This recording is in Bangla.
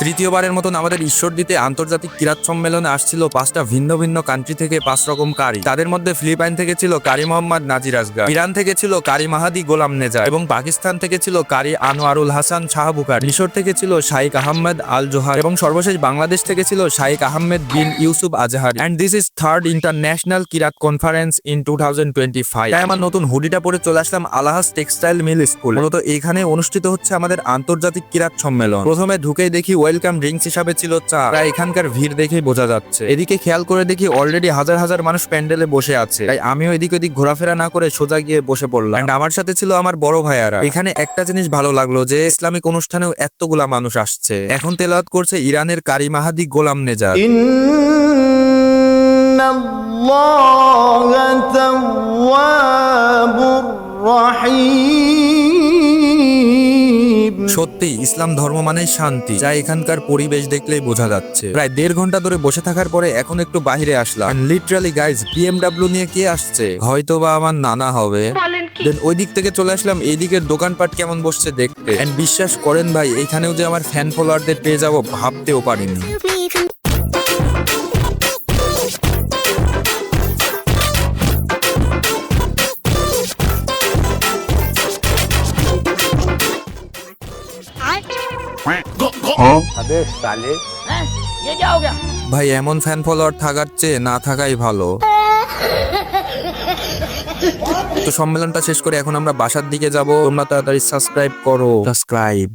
তৃতীয়বারের মতন আমাদের ঈশ্বরদীতে আন্তর্জাতিক কিরাত সম্মেলনে আসছিল 5টা ভিন্ন ভিন্ন কান্ট্রি থেকে 5 রকম কারি। তাদের মধ্যে ফিলিপাইন থেকে ছিল কারি মোহাম্মদ নাজির আসগার, ইরান থেকে ছিল কারি মাহাদি গোলাম নেজা এবং পাকিস্তান থেকে ছিল কারি আনোয়ারুল হাসান শাহবুকার, মিশর থেকে ছিল শাইখ আহমেদ আল জোহার এবং সর্বশেষ বাংলাদেশ থেকে ছিল Shaikh Ahmed bin Yusuf Azhari. And this is third international কিরাত কনফারেন্স ইন 2025। তাই আমার নতুন হুডিটা পরে চলে আসলাম আলাহাস টেক্সটাইল মিল স্কুল। মূলত এখানে অনুষ্ঠিত হচ্ছে আমাদের আন্তর্জাতিক কিরাত সম্মেলন। প্রথমে ঢুকেই দেখি ওয়েলকাম ড্রিঙ্কস হিসাবে ছিল চা। প্রায় এখানকার ভিড় দেখেই বোঝা যাচ্ছে। এদিকে খেয়াল করে দেখি অলরেডি হাজার হাজার মানুষ প্যান্ডেলে বসে আছে। তাই আমিও এদিক ওদিক ঘোরাফেরা না করে সোজা গিয়ে বসে পড়লাম। এন্ড আমার সাথে ছিল আমার বড় ভাইয়ারা। এখানে একটা জিনিস ভালো লাগলো যে ইসলামিক অনুষ্ঠানেও এতগুলা মানুষ আসছে। এখন তেলাওয়াত করছে ইরানের কারি মাহাদি গোলাম নেজা। ইন্নাল্লাহা তাওয়াবুর রাহিম। সত্যি ইসলাম ধর্ম মানে শান্তি, যা এখানকার পরিবেশ দেখলেই বোঝা যাচ্ছে। প্রায় 1.5 ঘন্টা ধরে বসে থাকার পরে এখন একটু বাইরে আসলাম। লিটারালি গাইজ, BMW নিয়ে কে আসছে? হয়তো বা আমার নানা হবে। দেন ওই দিক থেকে চলে আসলাম এই দিকের দোকানপাট কেমন বসছে দেখতে। এন্ড বিশ্বাস করেন ভাই, এখানেও যে আমার ফ্যান ফলোয়ারদের পেয়ে যাবো ভাবতেও পারিনি। अबे साले ये क्या हो गया? ভাই এমন ফ্যান ফলোয়ার থাকার চেয়ে না থাকাই ভালো। তো সম্মেলনটা শেষ করে এখন আমরা বাসার দিকে যাব। তোমরা তাড়াতাড়ি সাবস্ক্রাইব করো। সাবস্ক্রাইব।